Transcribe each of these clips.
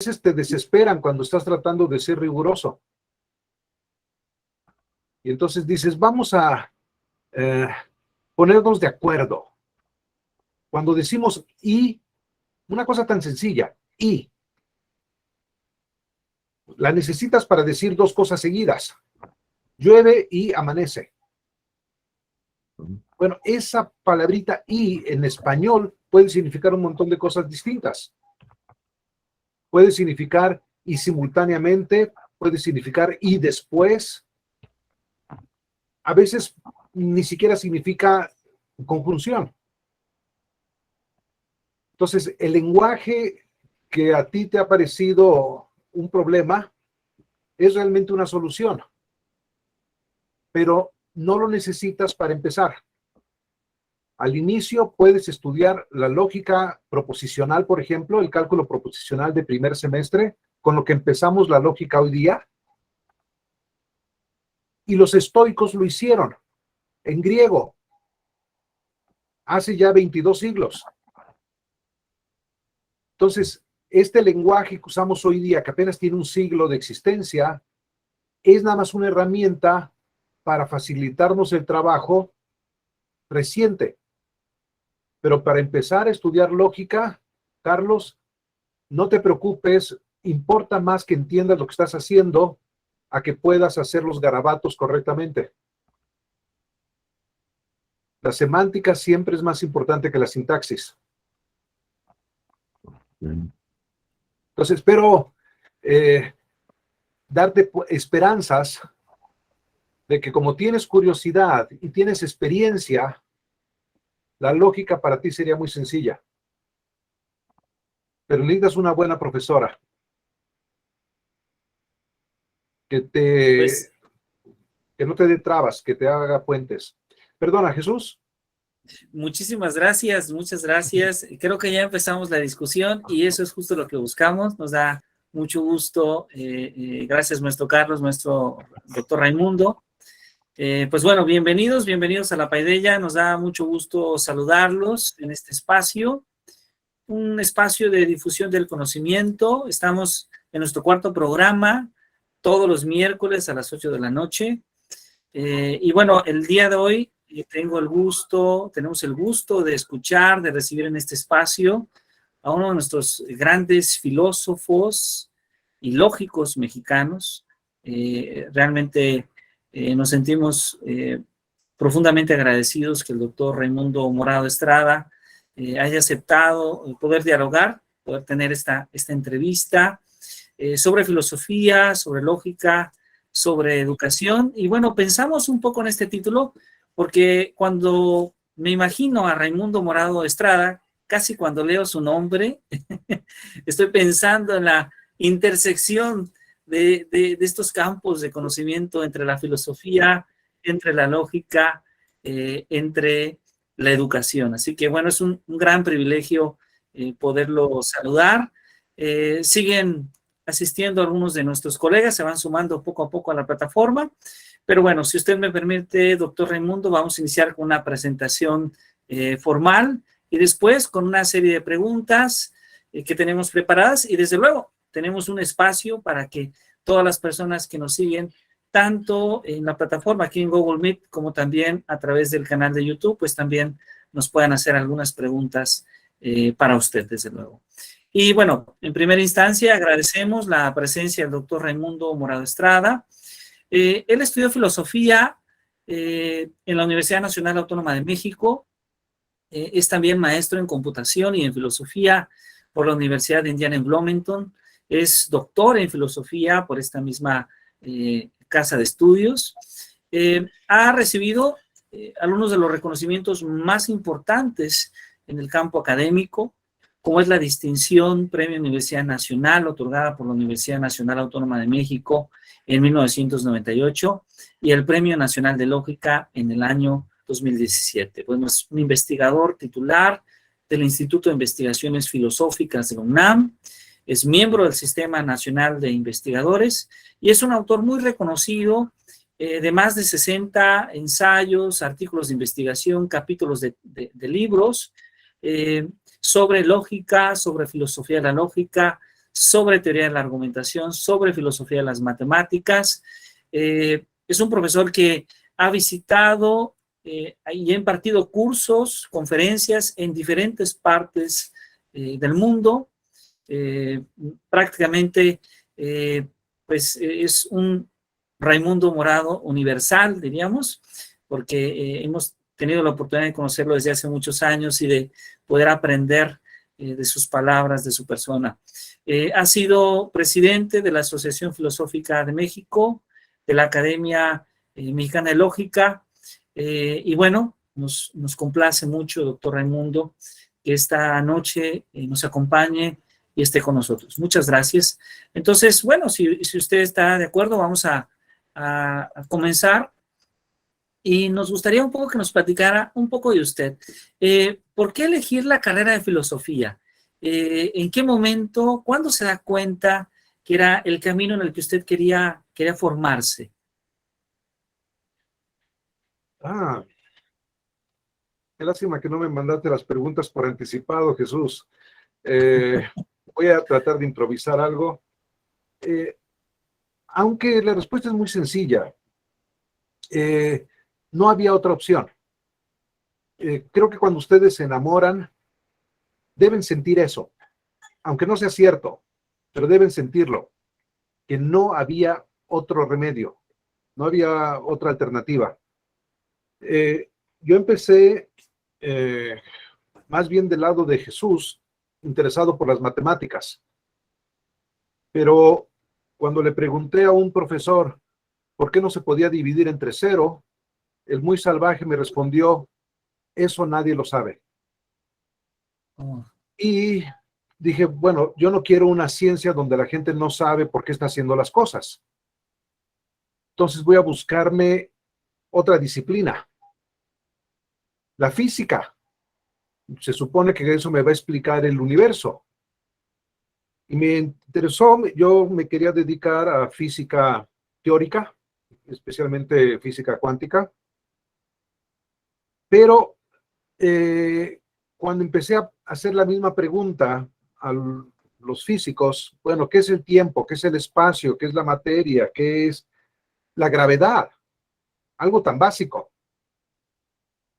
veces te desesperan cuando estás tratando de ser riguroso. Y entonces dices, vamos a ponernos de acuerdo. Cuando decimos y, una cosa tan sencilla, y, la necesitas para decir dos cosas seguidas. Llueve y amanece. Bueno, esa palabrita y en español puede significar un montón de cosas distintas. Puede significar y simultáneamente, puede significar y después. A veces ni siquiera significa conjunción. Entonces, el lenguaje que a ti te ha parecido un problema es realmente una solución, pero no lo necesitas para empezar. Al inicio puedes estudiar la lógica proposicional, por ejemplo, el cálculo proposicional de primer semestre, con lo que empezamos la lógica hoy día. Y los estoicos lo hicieron en griego hace ya 22 siglos. Entonces, este lenguaje que usamos hoy día, que apenas tiene un siglo de existencia, es nada más una herramienta para facilitarnos el trabajo reciente. Pero para empezar a estudiar lógica, Carlos, no te preocupes, importa más que entiendas lo que estás haciendo a que puedas hacer los garabatos correctamente. La semántica siempre es más importante que la sintaxis. Entonces, espero darte esperanzas de que como tienes curiosidad y tienes experiencia, la lógica para ti sería muy sencilla. Pero necesitas una buena profesora que no te dé trabas, que te haga puentes. Perdona, Jesús. Muchísimas gracias, muchas gracias. Creo que ya empezamos la discusión y eso es justo lo que buscamos. Nos da mucho gusto. Gracias, maestro Carlos, maestro doctor Raimundo. Pues bueno, bienvenidos a La Paideia. Nos da mucho gusto saludarlos en este espacio, un espacio de difusión del conocimiento. Estamos en nuestro cuarto programa, todos los miércoles a las 8 de la noche. Y bueno, el día de hoy tenemos el gusto de escuchar, de recibir en este espacio a uno de nuestros grandes filósofos y lógicos mexicanos. Realmente nos sentimos profundamente agradecidos que el doctor Raimundo Morado Estrada haya aceptado poder dialogar, poder tener esta entrevista sobre filosofía, sobre lógica, sobre educación. Y bueno, pensamos un poco en este título porque cuando me imagino a Raimundo Morado Estrada, casi cuando leo su nombre, estoy pensando en la intersección de estos campos de conocimiento entre la filosofía, entre la lógica, entre la educación. Así que bueno, es un gran privilegio poderlo saludar. Siguen asistiendo algunos de nuestros colegas, se van sumando poco a poco a la plataforma, pero bueno, si usted me permite, doctor Raimundo, vamos a iniciar con una presentación formal y después con una serie de preguntas que tenemos preparadas y desde luego tenemos un espacio para que todas las personas que nos siguen, tanto en la plataforma aquí en Google Meet como también a través del canal de YouTube, pues también nos puedan hacer algunas preguntas para usted, desde luego. Y bueno, en primera instancia agradecemos la presencia del doctor Raimundo Morado Estrada. Él estudió filosofía en la Universidad Nacional Autónoma de México. Es también maestro en computación y en filosofía por la Universidad de Indiana en Bloomington. Es doctor en filosofía por esta misma casa de estudios. Ha recibido algunos de los reconocimientos más importantes en el campo académico, como es la distinción Premio Universidad Nacional, otorgada por la Universidad Nacional Autónoma de México en 1998, y el Premio Nacional de Lógica en el año 2017. Bueno, es un investigador titular del Instituto de Investigaciones Filosóficas de la UNAM, es miembro del Sistema Nacional de Investigadores y es un autor muy reconocido de más de 60 ensayos, artículos de investigación, capítulos de libros, sobre lógica, sobre filosofía de la lógica, sobre teoría de la argumentación, sobre filosofía de las matemáticas. Es un profesor que ha visitado y ha impartido cursos, conferencias en diferentes partes del mundo. Prácticamente, pues es un Raimundo Morado universal, diríamos, porque hemos tenido la oportunidad de conocerlo desde hace muchos años y de poder aprender de sus palabras, de su persona. Ha sido presidente de la Asociación Filosófica de México, de la Academia Mexicana de Lógica, y bueno, nos complace mucho, doctor Raimundo, que esta noche nos acompañe y esté con nosotros. Muchas gracias. Entonces, bueno, si usted está de acuerdo, vamos a comenzar. Y nos gustaría un poco que nos platicara un poco de usted. ¿Por qué elegir la carrera de filosofía? ¿En qué momento, cuándo se da cuenta que era el camino en el que usted quería formarse? Qué lástima que no me mandaste las preguntas por anticipado, Jesús. Voy a tratar de improvisar algo. Aunque la respuesta es muy sencilla, no había otra opción. Creo que cuando ustedes se enamoran, deben sentir eso, aunque no sea cierto, pero deben sentirlo, que no había otro remedio, no había otra alternativa. Yo empecé más bien del lado de Jesús, interesado por las matemáticas, pero cuando le pregunté a un profesor por qué no se podía dividir entre cero, el muy salvaje me respondió: eso nadie lo sabe. Y dije, bueno, yo no quiero una ciencia donde la gente no sabe por qué está haciendo las cosas. Entonces voy a buscarme otra disciplina. La física. Se supone que eso me va a explicar el universo. Y me interesó, yo me quería dedicar a física teórica, especialmente física cuántica. Pero cuando empecé a hacer la misma pregunta a los físicos, bueno, ¿qué es el tiempo? ¿Qué es el espacio? ¿Qué es la materia? ¿Qué es la gravedad? Algo tan básico.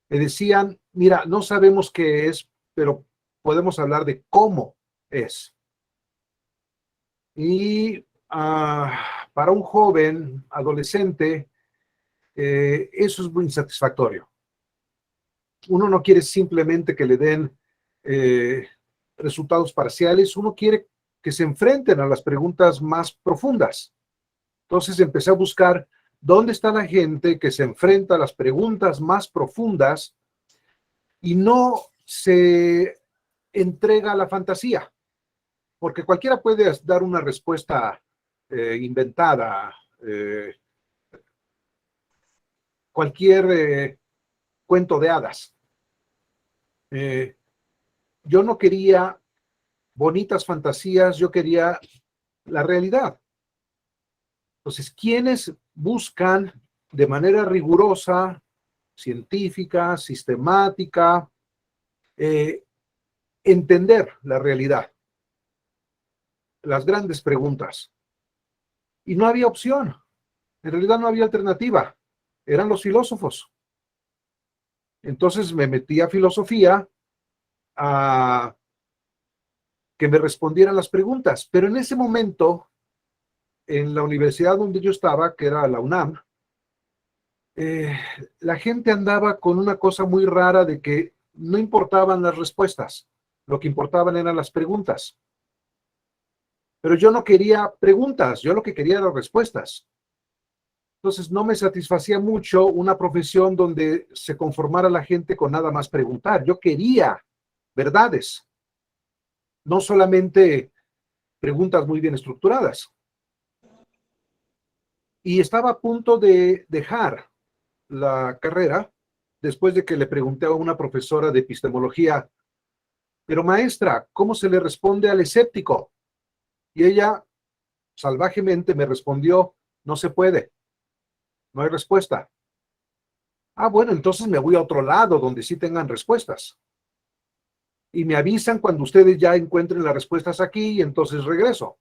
Me decían, mira, no sabemos qué es, pero podemos hablar de cómo es. Y para un joven, adolescente, eso es muy insatisfactorio. Uno no quiere simplemente que le den resultados parciales, uno quiere que se enfrenten a las preguntas más profundas. Entonces empecé a buscar dónde está la gente que se enfrenta a las preguntas más profundas y no se entrega a la fantasía, porque cualquiera puede dar una respuesta inventada, cualquier cuento de hadas. Yo no quería bonitas fantasías, yo quería la realidad. Entonces, ¿quiénes buscan de manera rigurosa, científica, sistemática, entender la realidad? Las grandes preguntas. Y no había opción. En realidad no había alternativa. Eran los filósofos. Entonces me metí a filosofía a que me respondieran las preguntas. Pero en ese momento, en la universidad donde yo estaba, que era la UNAM, la gente andaba con una cosa muy rara de que no importaban las respuestas, lo que importaban eran las preguntas. Pero yo no quería preguntas, yo lo que quería eran respuestas. Entonces no me satisfacía mucho una profesión donde se conformara la gente con nada más preguntar. Yo quería verdades, no solamente preguntas muy bien estructuradas. Y estaba a punto de dejar la carrera después de que le pregunté a una profesora de epistemología, pero maestra, ¿cómo se le responde al escéptico? Y ella salvajemente me respondió, no se puede, no hay respuesta. Bueno, entonces me voy a otro lado donde sí tengan respuestas. y me avisan cuando ustedes ya encuentren las respuestas aquí y entonces regreso.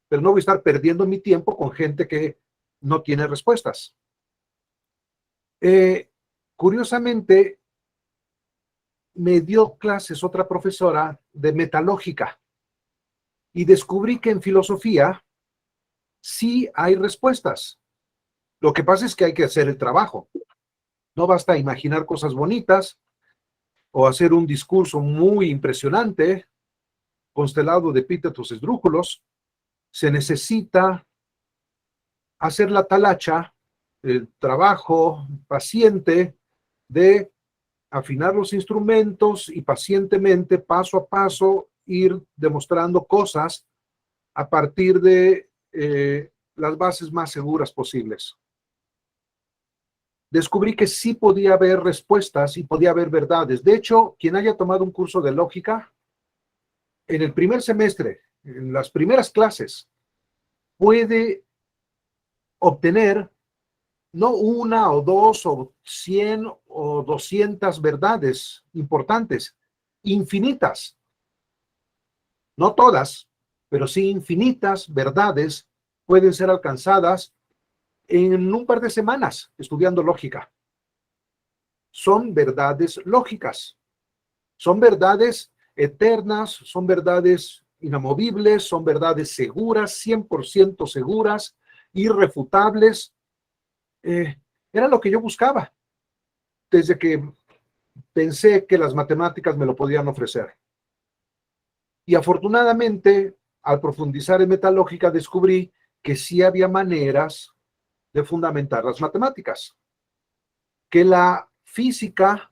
Pero no voy a estar perdiendo mi tiempo con gente que no tiene respuestas. Curiosamente, me dio clases otra profesora de metalógica y descubrí que en filosofía sí hay respuestas. Lo que pasa es que hay que hacer el trabajo. No basta imaginar cosas bonitas o hacer un discurso muy impresionante, constelado de epítetos esdrújulos. Se necesita hacer la talacha, el trabajo paciente de afinar los instrumentos y pacientemente, paso a paso, ir demostrando cosas a partir de las bases más seguras posibles. Descubrí que sí podía haber respuestas y podía haber verdades. De hecho, quien haya tomado un curso de lógica, en el primer semestre, en las primeras clases, puede obtener no una o dos o 100 o 200 verdades importantes, infinitas. No todas, pero sí infinitas verdades pueden ser alcanzadas en un par de semanas estudiando lógica. Son verdades lógicas, son verdades eternas, son verdades inamovibles, son verdades seguras, 100% seguras, irrefutables. Era lo que yo buscaba desde que pensé que las matemáticas me lo podían ofrecer. Y afortunadamente, al profundizar en metalógica, descubrí que sí había maneras de fundamentar las matemáticas, que la física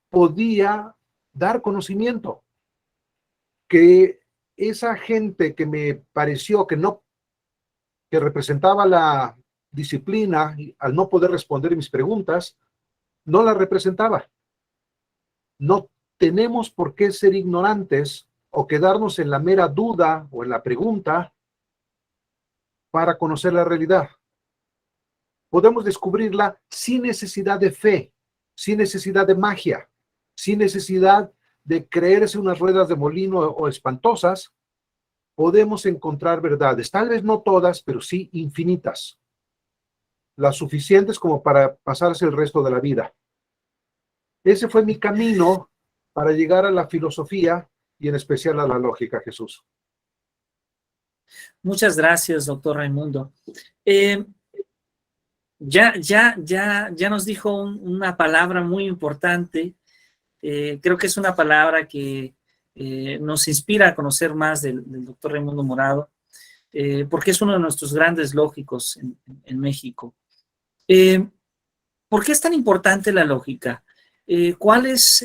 podía dar conocimiento, que esa gente que me pareció que representaba la disciplina al no poder responder mis preguntas, no la representaba. No tenemos por qué ser ignorantes o quedarnos en la mera duda o en la pregunta para conocer la realidad. Podemos descubrirla sin necesidad de fe, sin necesidad de magia, sin necesidad de creerse unas ruedas de molino o espantosas. Podemos encontrar verdades, tal vez no todas, pero sí infinitas, las suficientes como para pasarse el resto de la vida. Ese fue mi camino para llegar a la filosofía y en especial a la lógica, Jesús. Muchas gracias, doctor Raimundo. Ya nos dijo una palabra muy importante. Creo que es una palabra que nos inspira a conocer más del doctor Raimundo Morado, porque es uno de nuestros grandes lógicos en México. ¿Por qué es tan importante la lógica? ¿Cuáles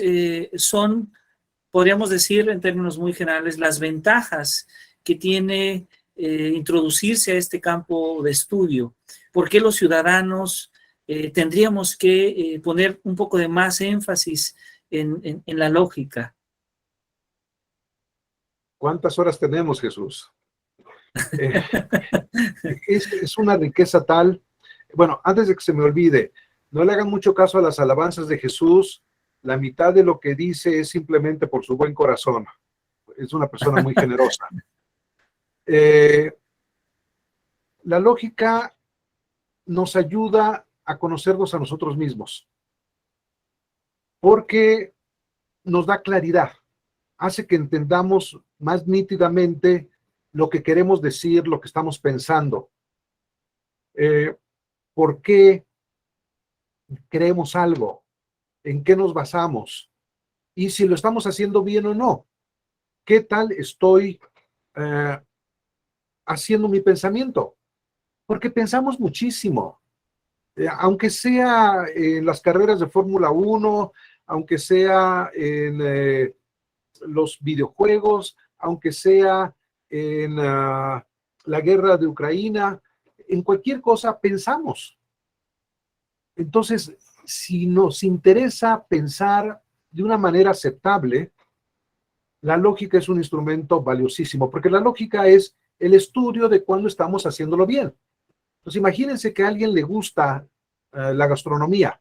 son, podríamos decir en términos muy generales, las ventajas que tiene introducirse a este campo de estudio? ¿Por qué los ciudadanos tendríamos que poner un poco de más énfasis en la lógica? ¿Cuántas horas tenemos, Jesús? Es una riqueza tal. Bueno, antes de que se me olvide, no le hagan mucho caso a las alabanzas de Jesús. La mitad de lo que dice es simplemente por su buen corazón. Es una persona muy generosa. La lógica nos ayuda a conocernos a nosotros mismos, porque nos da claridad, hace que entendamos más nítidamente lo que queremos decir, lo que estamos pensando, por qué creemos algo, en qué nos basamos, y si lo estamos haciendo bien o no. ¿Qué tal estoy haciendo mi pensamiento? Porque pensamos muchísimo. Aunque sea en las carreras de Fórmula 1, aunque sea en los videojuegos, aunque sea en la guerra de Ucrania, en cualquier cosa pensamos. Entonces, si nos interesa pensar de una manera aceptable, la lógica es un instrumento valiosísimo, porque la lógica es el estudio de cuándo estamos haciéndolo bien. Entonces, imagínense que a alguien le gusta la gastronomía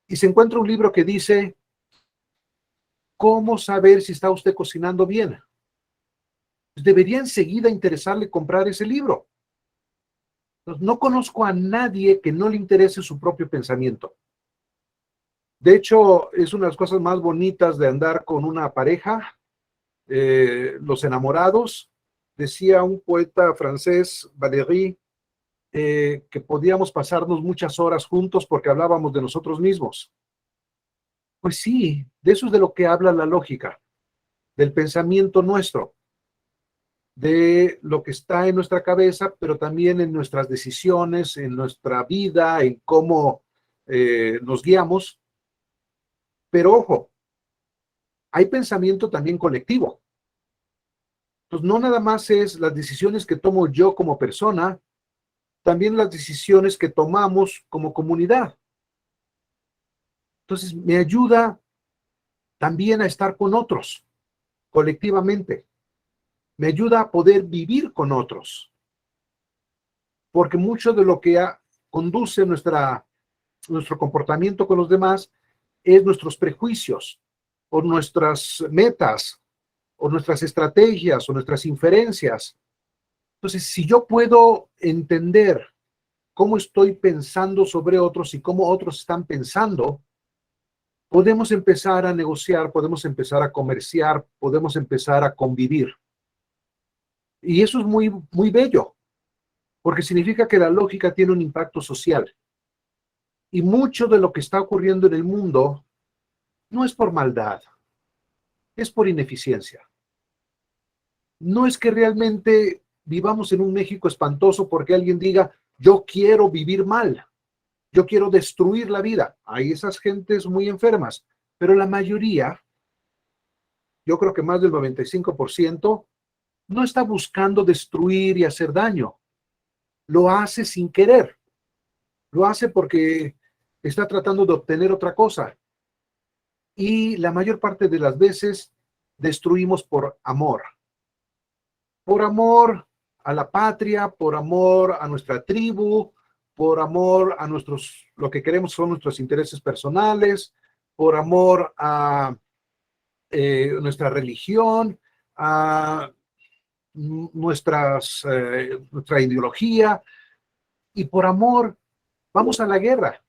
y se encuentra un libro que dice ¿cómo saber si está usted cocinando bien? Debería enseguida interesarle comprar ese libro. Entonces, no conozco a nadie que no le interese su propio pensamiento. De hecho, es una de las cosas más bonitas de andar con una pareja, los enamorados. Decía un poeta francés, Valéry, que podíamos pasarnos muchas horas juntos porque hablábamos de nosotros mismos. Pues sí, de eso es de lo que habla la lógica, del pensamiento nuestro, de lo que está en nuestra cabeza, pero también en nuestras decisiones, en nuestra vida, en cómo nos guiamos. Pero ojo, hay pensamiento también colectivo. Entonces, no nada más es las decisiones que tomo yo como persona, también las decisiones que tomamos como comunidad. Entonces, me ayuda también a estar con otros, colectivamente. Me ayuda a poder vivir con otros. Porque mucho de lo que conduce nuestro comportamiento con los demás es nuestros prejuicios, o nuestras metas, o nuestras estrategias, o nuestras inferencias. Entonces, si yo puedo entender cómo estoy pensando sobre otros y cómo otros están pensando, podemos empezar a negociar, podemos empezar a comerciar, podemos empezar a convivir. Y eso es muy, muy bello, porque significa que la lógica tiene un impacto social. Y mucho de lo que está ocurriendo en el mundo no es por maldad, es por ineficiencia. No es que realmente vivamos en un México espantoso porque alguien diga, yo quiero vivir mal, yo quiero destruir la vida. Hay esas gentes muy enfermas, pero la mayoría, yo creo que más del 95%, no está buscando destruir y hacer daño. Lo hace sin querer. Lo hace porque está tratando de obtener otra cosa. Y la mayor parte de las veces destruimos por amor. Por amor a la patria, por amor a nuestra tribu, por amor a lo que queremos son nuestros intereses personales, por amor a nuestra religión, a nuestra ideología, y por amor vamos a la guerra.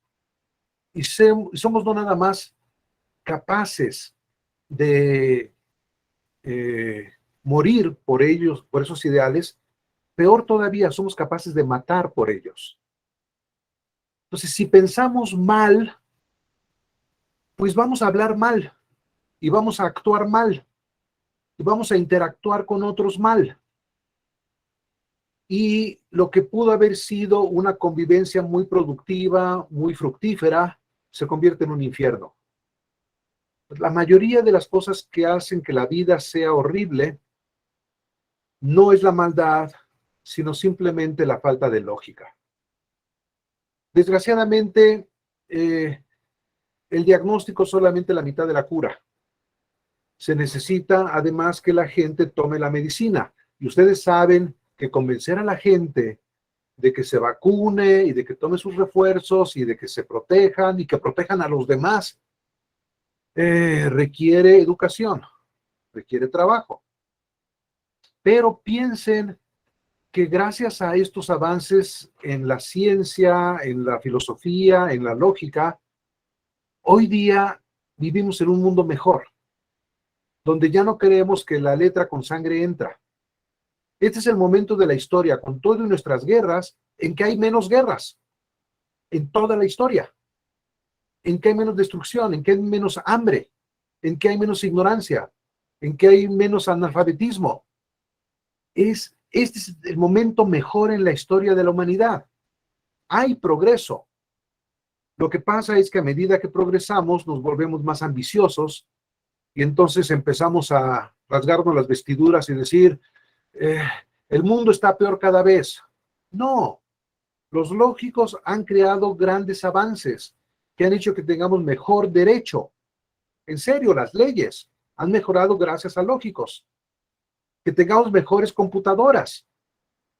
Y somos no nada más capaces de morir por ellos, por esos ideales, peor todavía, somos capaces de matar por ellos. Entonces, si pensamos mal, pues vamos a hablar mal, y vamos a actuar mal, y vamos a interactuar con otros mal. Y lo que pudo haber sido una convivencia muy productiva, muy fructífera, se convierte en un infierno. La mayoría de las cosas que hacen que la vida sea horrible no es la maldad, sino simplemente la falta de lógica. Desgraciadamente, el diagnóstico es solamente la mitad de la cura. Se necesita además que la gente tome la medicina. Y ustedes saben que convencer a la gente de que se vacune y de que tome sus refuerzos y de que se protejan y que protejan a los demás, requiere educación, requiere trabajo. Pero piensen que gracias a estos avances en la ciencia, en la filosofía, en la lógica, hoy día vivimos en un mundo mejor, donde ya no queremos que la letra con sangre entra. Este es el momento de la historia, con todas nuestras guerras, en que hay menos guerras, en toda la historia, en que hay menos destrucción, en que hay menos hambre, en que hay menos ignorancia, en que hay menos analfabetismo. Este es el momento mejor en la historia de la humanidad. Hay progreso. Lo que pasa es que a medida que progresamos nos volvemos más ambiciosos y entonces empezamos a rasgarnos las vestiduras y decir, el mundo está peor cada vez. No, los lógicos han creado grandes avances que han hecho que tengamos mejor derecho. En serio, las leyes han mejorado gracias a lógicos. Que tengamos mejores computadoras.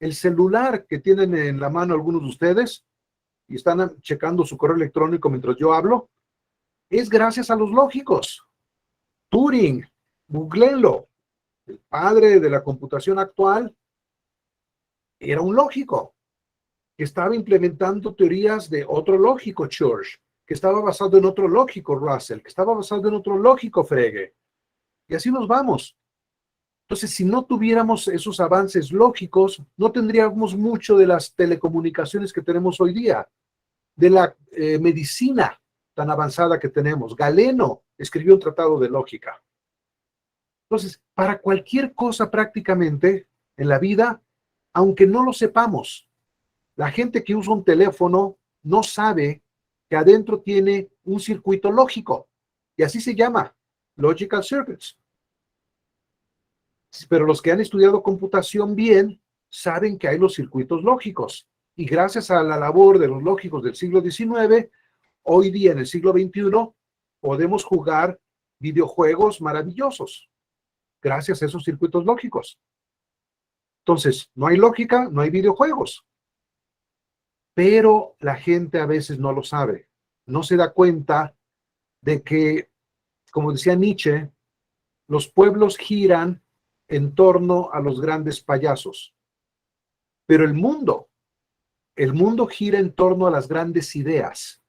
El celular que tienen en la mano algunos de ustedes y están checando su correo electrónico mientras yo hablo, es gracias a los lógicos. Turing, googleenlo, el padre de la computación actual, era un lógico que estaba implementando teorías de otro lógico, Church, que estaba basado en otro lógico, Russell, que estaba basado en otro lógico, Frege. Y así nos vamos. Entonces, si no tuviéramos esos avances lógicos, no tendríamos mucho de las telecomunicaciones que tenemos hoy día, de la medicina tan avanzada que tenemos. Galeno escribió un tratado de lógica. Entonces, para cualquier cosa prácticamente en la vida, aunque no lo sepamos, la gente que usa un teléfono no sabe que adentro tiene un circuito lógico, y así se llama, Logical Circuits. Pero los que han estudiado computación bien saben que hay los circuitos lógicos. Y gracias a la labor de los lógicos del siglo XIX, hoy día en el siglo XXI, podemos jugar videojuegos maravillosos gracias a esos circuitos lógicos. Entonces, no hay lógica, no hay videojuegos. Pero la gente a veces no lo sabe. No se da cuenta de que, como decía Nietzsche, los pueblos giran en torno a los grandes payasos. Pero el mundo gira en torno a las grandes ideas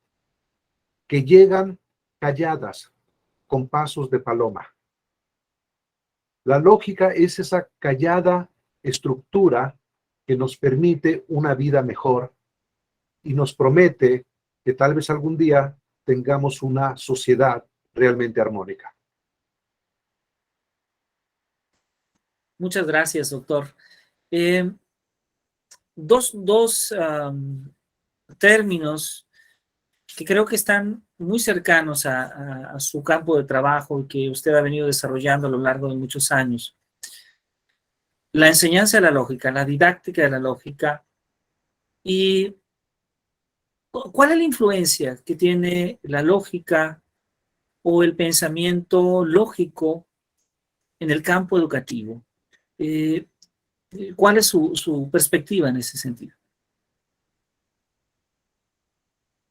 que llegan calladas con pasos de paloma. La lógica es esa callada estructura que nos permite una vida mejor y nos promete que tal vez algún día tengamos una sociedad realmente armónica. Muchas gracias, doctor. Dos términos que creo que están muy cercanos a su campo de trabajo y que usted ha venido desarrollando a lo largo de muchos años. La enseñanza de la lógica, la didáctica de la lógica. ¿Y cuál es la influencia que tiene la lógica o el pensamiento lógico en el campo educativo? ¿Cuál es su perspectiva en ese sentido?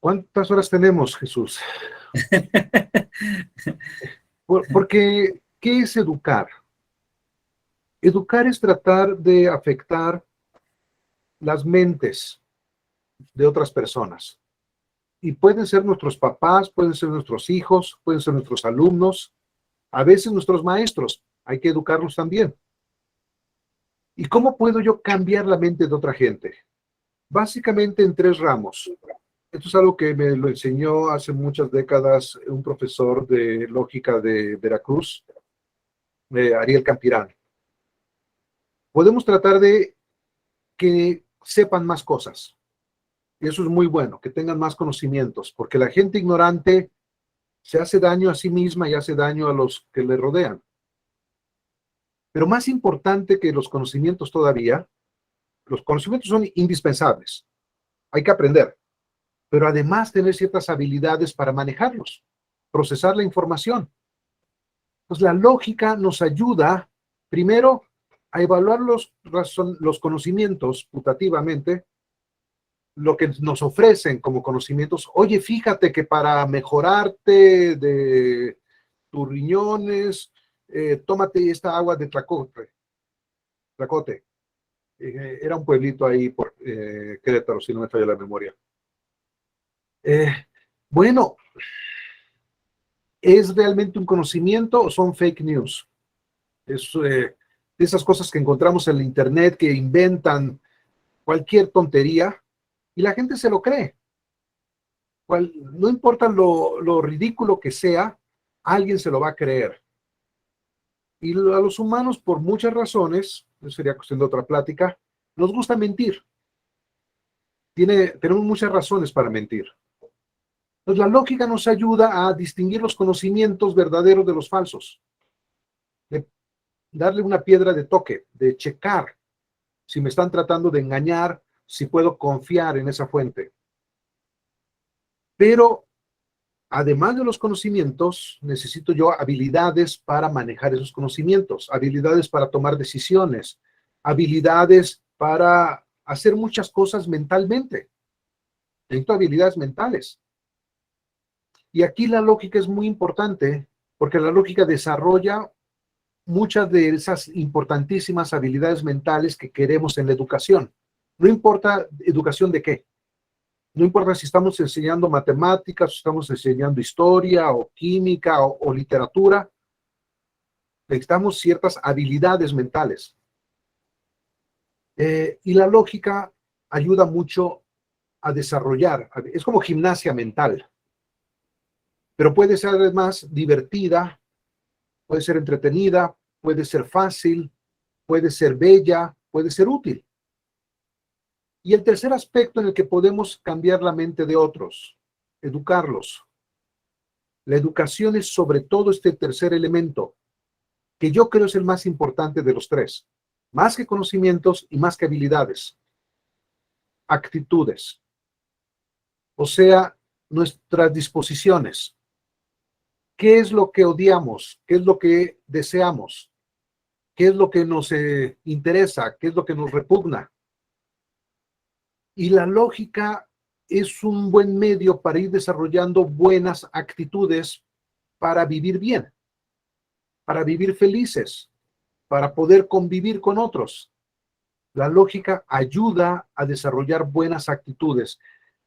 ¿Cuántas horas tenemos, Jesús? Porque, ¿qué es educar? Educar es tratar de afectar las mentes de otras personas. Y pueden ser nuestros papás, pueden ser nuestros hijos, pueden ser nuestros alumnos, a veces nuestros maestros. Hay que educarlos también. ¿Y cómo puedo yo cambiar la mente de otra gente? Básicamente en 3 ramos. Esto es algo que me lo enseñó hace muchas décadas un profesor de lógica de Veracruz, Ariel Campirán. Podemos tratar de que sepan más cosas. Y eso es muy bueno, que tengan más conocimientos, porque la gente ignorante se hace daño a sí misma y hace daño a los que le rodean. Pero más importante que los conocimientos todavía, los conocimientos son indispensables. Hay que aprender, pero además tener ciertas habilidades para manejarlos, procesar la información. Pues la lógica nos ayuda, primero, a evaluar los conocimientos putativamente, lo que nos ofrecen como conocimientos. Oye, fíjate que para mejorarte de tus riñones, tómate esta agua de Tlacote. Era un pueblito ahí por Querétaro, si no me falla la memoria. Bueno, ¿es realmente un conocimiento o son fake news? Es de esas cosas que encontramos en la internet que inventan cualquier tontería y la gente se lo cree. No importa lo ridículo que sea, alguien se lo va a creer. Y a los humanos, por muchas razones, eso sería cuestión de otra plática, nos gusta mentir. Tenemos muchas razones para mentir. Entonces, la lógica nos ayuda a distinguir los conocimientos verdaderos de los falsos. De darle una piedra de toque, de checar si me están tratando de engañar, si puedo confiar en esa fuente. Pero, además de los conocimientos, necesito yo habilidades para manejar esos conocimientos, habilidades para tomar decisiones, habilidades para hacer muchas cosas mentalmente. Necesito habilidades mentales. Y aquí la lógica es muy importante porque la lógica desarrolla muchas de esas importantísimas habilidades mentales que queremos en la educación. No importa educación de qué. No importa si estamos enseñando matemáticas, si estamos enseñando historia o química o literatura. Necesitamos ciertas habilidades mentales. Y la lógica ayuda mucho a desarrollar. Es como gimnasia mental. Pero puede ser además divertida, puede ser entretenida, puede ser fácil, puede ser bella, puede ser útil. Y el tercer aspecto en el que podemos cambiar la mente de otros, educarlos. La educación es sobre todo este tercer elemento, que yo creo es el más importante de los tres, más que conocimientos y más que habilidades, actitudes, o sea, nuestras disposiciones. ¿Qué es lo que odiamos? ¿Qué es lo que deseamos? ¿Qué es lo que nos interesa? ¿Qué es lo que nos repugna? Y la lógica es un buen medio para ir desarrollando buenas actitudes para vivir bien, para vivir felices, para poder convivir con otros. La lógica ayuda a desarrollar buenas actitudes.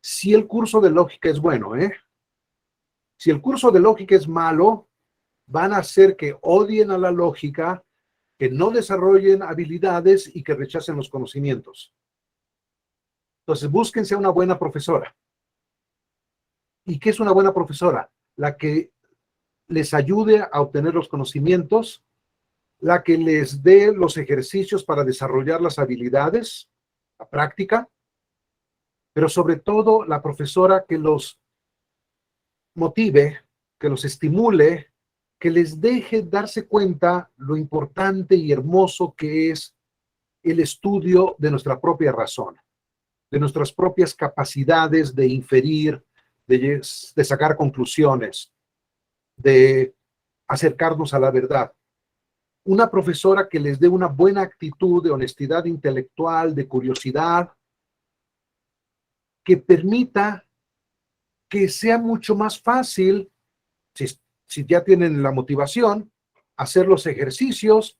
Si el curso de lógica es bueno, si el curso de lógica es malo, van a hacer que odien a la lógica, que no desarrollen habilidades y que rechacen los conocimientos. Entonces, búsquense a una buena profesora. ¿Y qué es una buena profesora? La que les ayude a obtener los conocimientos, la que les dé los ejercicios para desarrollar las habilidades, la práctica, pero sobre todo la profesora que los motive, que los estimule, que les deje darse cuenta lo importante y hermoso que es el estudio de nuestra propia razón, de nuestras propias capacidades de inferir, de sacar conclusiones, de acercarnos a la verdad. Una profesora que les dé una buena actitud de honestidad intelectual, de curiosidad, que permita que sea mucho más fácil, si ya tienen la motivación, hacer los ejercicios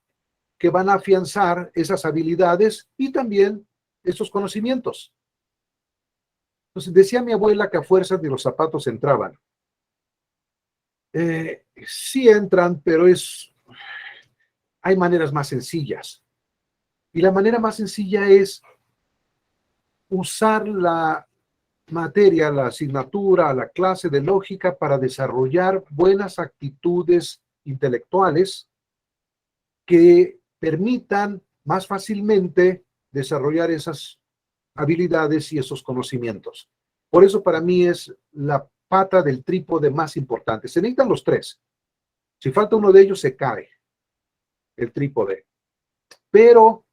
que van a afianzar esas habilidades y también esos conocimientos. Entonces, decía mi abuela que a fuerzas de los zapatos entraban. Sí entran, pero hay maneras más sencillas. Y la manera más sencilla es usar la materia, la asignatura, la clase de lógica para desarrollar buenas actitudes intelectuales que permitan más fácilmente desarrollar esas habilidades y esos conocimientos. Por eso para mí es la pata del trípode más importante. Se necesitan los tres. Si falta uno de ellos, se cae el trípode. Pero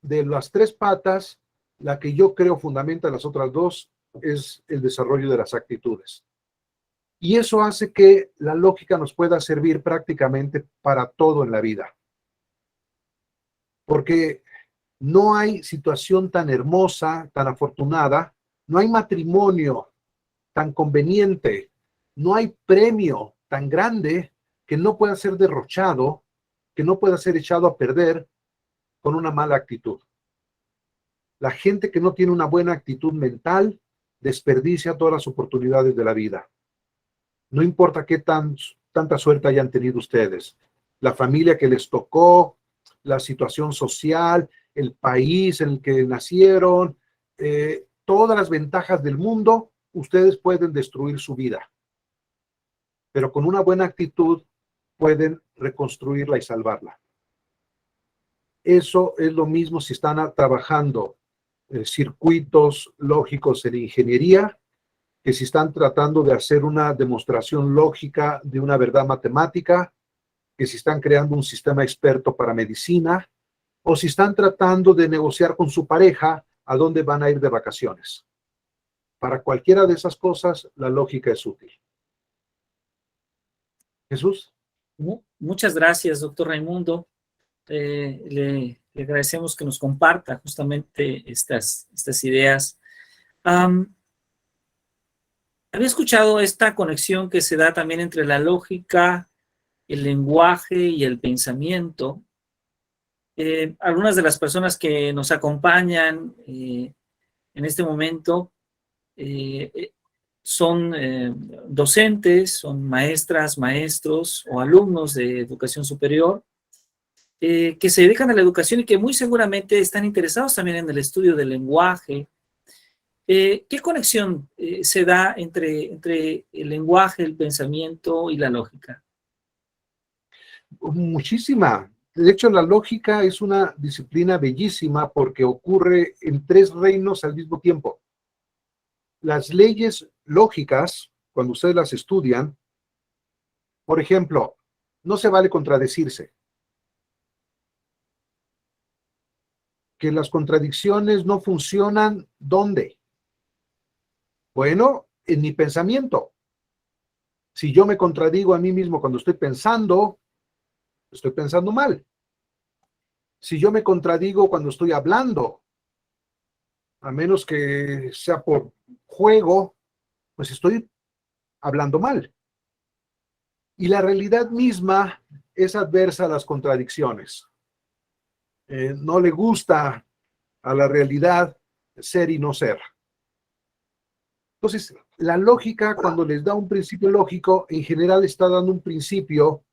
de las tres patas, la que yo creo fundamenta las otras dos es el desarrollo de las actitudes. Y eso hace que la lógica nos pueda servir prácticamente para todo en la vida. Porque no hay situación tan hermosa, tan afortunada, no hay matrimonio tan conveniente, no hay premio tan grande que no pueda ser derrochado, que no pueda ser echado a perder con una mala actitud. La gente que no tiene una buena actitud mental desperdicia todas las oportunidades de la vida. No importa qué tanta suerte hayan tenido ustedes, la familia que les tocó, la situación social, el país en el que nacieron, todas las ventajas del mundo, ustedes pueden destruir su vida. Pero con una buena actitud pueden reconstruirla y salvarla. Eso es lo mismo si están trabajando circuitos lógicos en ingeniería, que si están tratando de hacer una demostración lógica de una verdad matemática, que si están creando un sistema experto para medicina, o si están tratando de negociar con su pareja a dónde van a ir de vacaciones. Para cualquiera de esas cosas, la lógica es útil. Jesús. Muchas gracias, doctor Raimundo. Le agradecemos que nos comparta justamente estas ideas. Había escuchado esta conexión que se da también entre la lógica el lenguaje y el pensamiento. Algunas de las personas que nos acompañan en este momento son docentes, son maestras, maestros o alumnos de educación superior que se dedican a la educación y que muy seguramente están interesados también en el estudio del lenguaje. ¿Qué conexión se da entre el lenguaje, el pensamiento y la lógica? Muchísima. De hecho, la lógica es una disciplina bellísima porque ocurre en 3 reinos al mismo tiempo. Las leyes lógicas, cuando ustedes las estudian, por ejemplo, no se vale contradecirse. Que las contradicciones no funcionan, ¿dónde? Bueno, en mi pensamiento. Si yo me contradigo a mí mismo cuando estoy pensando mal. Si yo me contradigo cuando estoy hablando, a menos que sea por juego, pues estoy hablando mal. Y la realidad misma es adversa a las contradicciones. No le gusta a la realidad ser y no ser. Entonces, la lógica, cuando les da un principio lógico, en general está dando un principio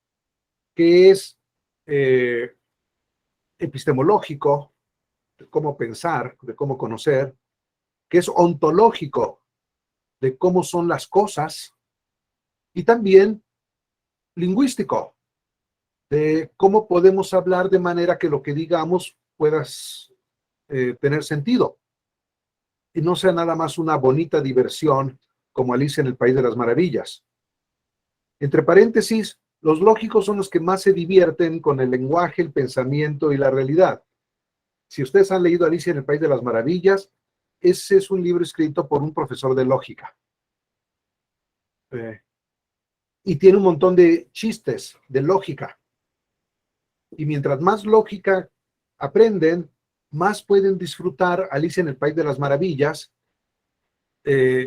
que es epistemológico, de cómo pensar, de cómo conocer, que es ontológico, de cómo son las cosas, y también lingüístico, de cómo podemos hablar de manera que lo que digamos pueda tener sentido, y no sea nada más una bonita diversión como Alicia en el País de las Maravillas. Entre paréntesis, los lógicos son los que más se divierten con el lenguaje, el pensamiento y la realidad. Si ustedes han leído Alicia en el País de las Maravillas, ese es un libro escrito por un profesor de lógica. Y tiene un montón de chistes de lógica. Y mientras más lógica aprenden, más pueden disfrutar Alicia en el País de las Maravillas.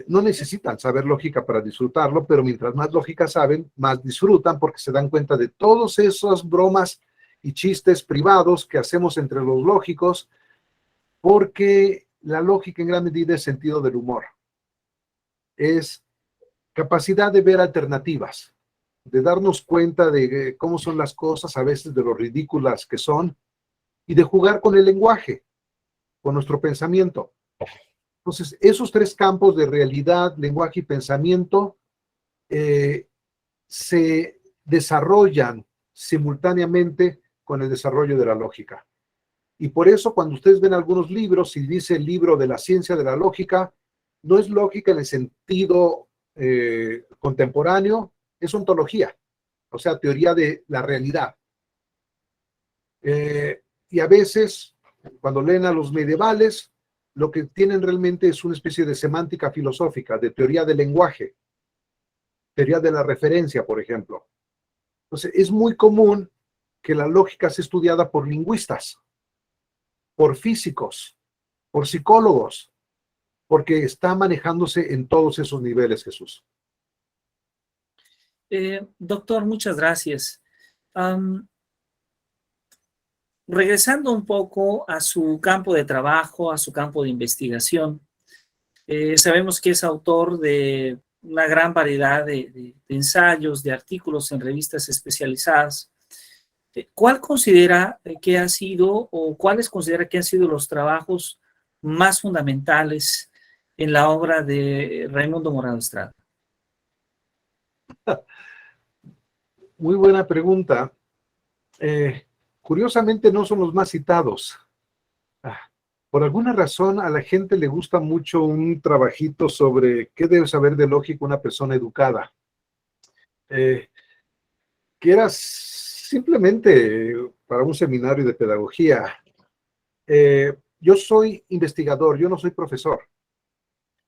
No necesitan saber lógica para disfrutarlo, pero mientras más lógica saben, más disfrutan porque se dan cuenta de todas esas bromas y chistes privados que hacemos entre los lógicos, porque la lógica en gran medida es sentido del humor. Es capacidad de ver alternativas, de darnos cuenta de cómo son las cosas, a veces de lo ridículas que son, y de jugar con el lenguaje, con nuestro pensamiento. Entonces, esos 3 campos de realidad, lenguaje y pensamiento se desarrollan simultáneamente con el desarrollo de la lógica. Y por eso cuando ustedes ven algunos libros y dice el libro de la ciencia de la lógica, no es lógica en el sentido contemporáneo, es ontología, o sea, teoría de la realidad. Y a veces, cuando leen a los medievales, lo que tienen realmente es una especie de semántica filosófica, de teoría del lenguaje, teoría de la referencia, por ejemplo. Entonces, es muy común que la lógica sea estudiada por lingüistas, por físicos, por psicólogos, porque está manejándose en todos esos niveles, Jesús. Doctor, muchas gracias. Regresando un poco a su campo de trabajo, a su campo de investigación, sabemos que es autor de una gran variedad de ensayos, de artículos en revistas especializadas. ¿Cuál considera que ha sido o cuáles considera que han sido los trabajos más fundamentales en la obra de Raimundo Morado Estrada? Muy buena pregunta. Curiosamente no son los más citados. Por alguna razón a la gente le gusta mucho un trabajito sobre qué debe saber de lógica una persona educada. Que era simplemente para un seminario de pedagogía. Yo soy investigador, yo no soy profesor.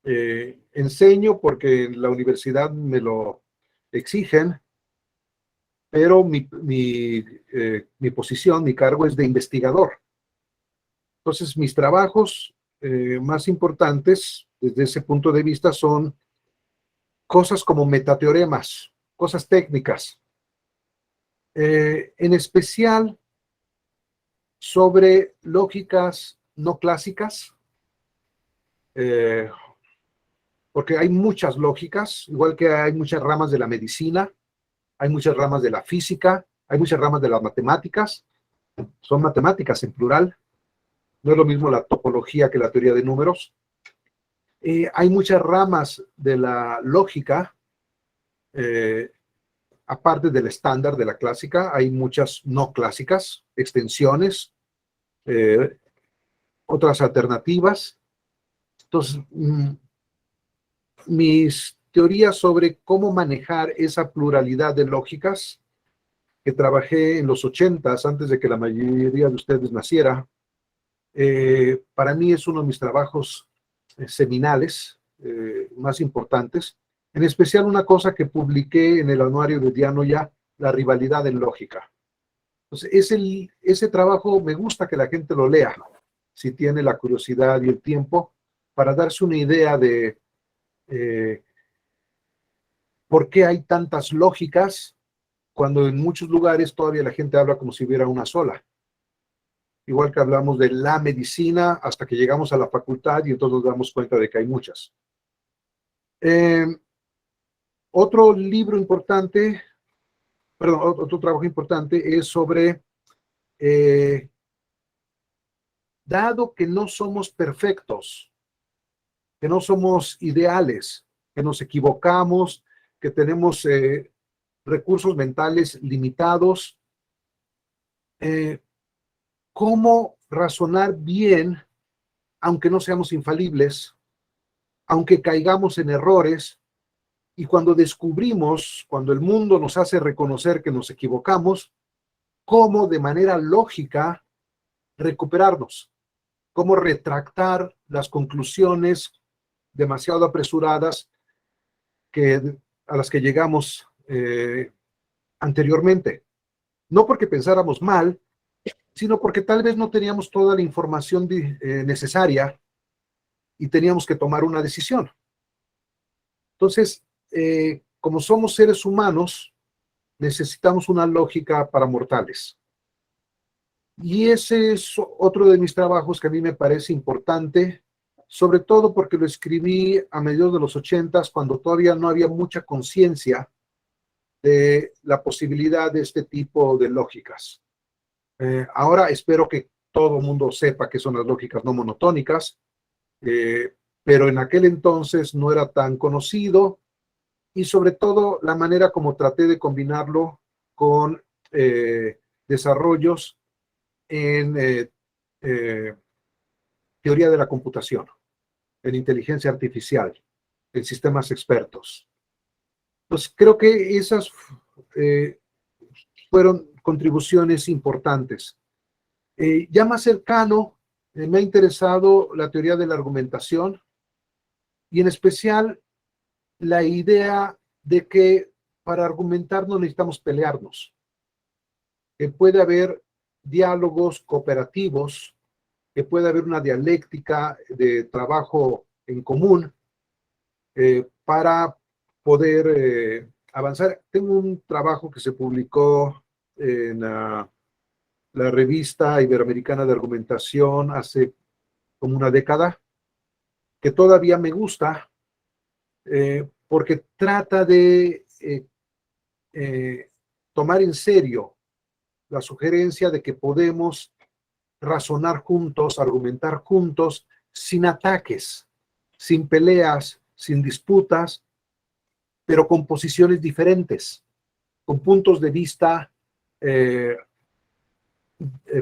Enseño porque en la universidad me lo exigen, pero mi posición, mi cargo es de investigador. Entonces, mis trabajos más importantes desde ese punto de vista son cosas como metateoremas, cosas técnicas. en especial sobre lógicas no clásicas, porque hay muchas lógicas, igual que hay muchas ramas de la medicina, hay muchas ramas de la física, hay muchas ramas de las matemáticas, son matemáticas en plural, no es lo mismo la topología que la teoría de números. Hay muchas ramas de la lógica, aparte del estándar de la clásica, hay muchas no clásicas, extensiones, otras alternativas. Entonces, mis teorías sobre cómo manejar esa pluralidad de lógicas que trabajé en los 80s, antes de que la mayoría de ustedes naciera, para mí es uno de mis trabajos seminales más importantes, en especial una cosa que publiqué en el anuario de Diano ya, la rivalidad en lógica. Entonces, ese trabajo me gusta que la gente lo lea, si tiene la curiosidad y el tiempo, para darse una idea de por qué hay tantas lógicas cuando en muchos lugares todavía la gente habla como si hubiera una sola. Igual que hablamos de la medicina hasta que llegamos a la facultad y entonces nos damos cuenta de que hay muchas. Otro libro importante, perdón, otro trabajo importante es sobre, dado que no somos perfectos, que no somos ideales, que nos equivocamos, que tenemos recursos mentales limitados, ¿cómo razonar bien, aunque no seamos infalibles, aunque caigamos en errores? Y cuando descubrimos, cuando el mundo nos hace reconocer que nos equivocamos, cómo de manera lógica recuperarnos, cómo retractar las conclusiones demasiado apresuradas a las que llegamos anteriormente. No porque pensáramos mal, sino porque tal vez no teníamos toda la información necesaria y teníamos que tomar una decisión. Entonces, como somos seres humanos, necesitamos una lógica para mortales. Y ese es otro de mis trabajos que a mí me parece importante, sobre todo porque lo escribí a mediados de los 80s, cuando todavía no había mucha conciencia de la posibilidad de este tipo de lógicas. Ahora espero que todo el mundo sepa que son las lógicas no monotónicas, pero en aquel entonces no era tan conocido, y sobre todo la manera como traté de combinarlo con desarrollos en teoría de la computación, en inteligencia artificial, en sistemas expertos. Pues creo que esas fueron contribuciones importantes. Ya más cercano, me ha interesado la teoría de la argumentación y en especial la idea de que para argumentar no necesitamos pelearnos, que puede haber diálogos cooperativos, que puede haber una dialéctica de trabajo en común para poder avanzar. Tengo un trabajo que se publicó en la revista Iberoamericana de Argumentación hace como una década, que todavía me gusta, porque trata de tomar en serio la sugerencia de que podemos razonar juntos, argumentar juntos, sin ataques, sin peleas, sin disputas, pero con posiciones diferentes, con puntos de vista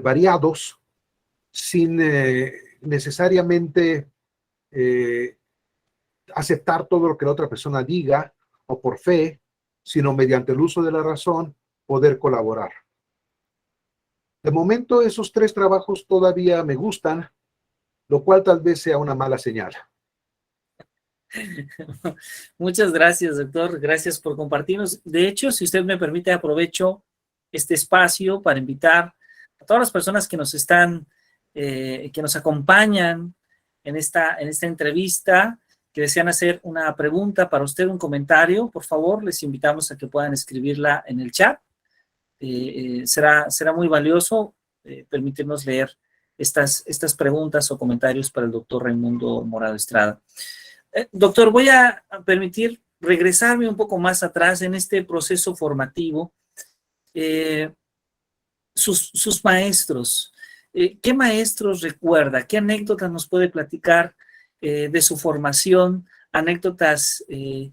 variados, sin necesariamente aceptar todo lo que la otra persona diga o por fe, sino mediante el uso de la razón, poder colaborar. De momento, esos tres trabajos todavía me gustan, lo cual tal vez sea una mala señal. Muchas gracias, doctor. Gracias por compartirnos. De hecho, si usted me permite, aprovecho este espacio para invitar a todas las personas que nos están, que nos acompañan en esta entrevista, que desean hacer una pregunta para usted, un comentario, por favor, les invitamos a que puedan escribirla en el chat. será muy valioso permitirnos leer estas preguntas o comentarios para el doctor Raimundo Morado Estrada. Doctor, voy a permitir regresarme un poco más atrás en este proceso formativo. Sus maestros, ¿qué maestros recuerda? ¿Qué anécdotas nos puede platicar de su formación? Anécdotas que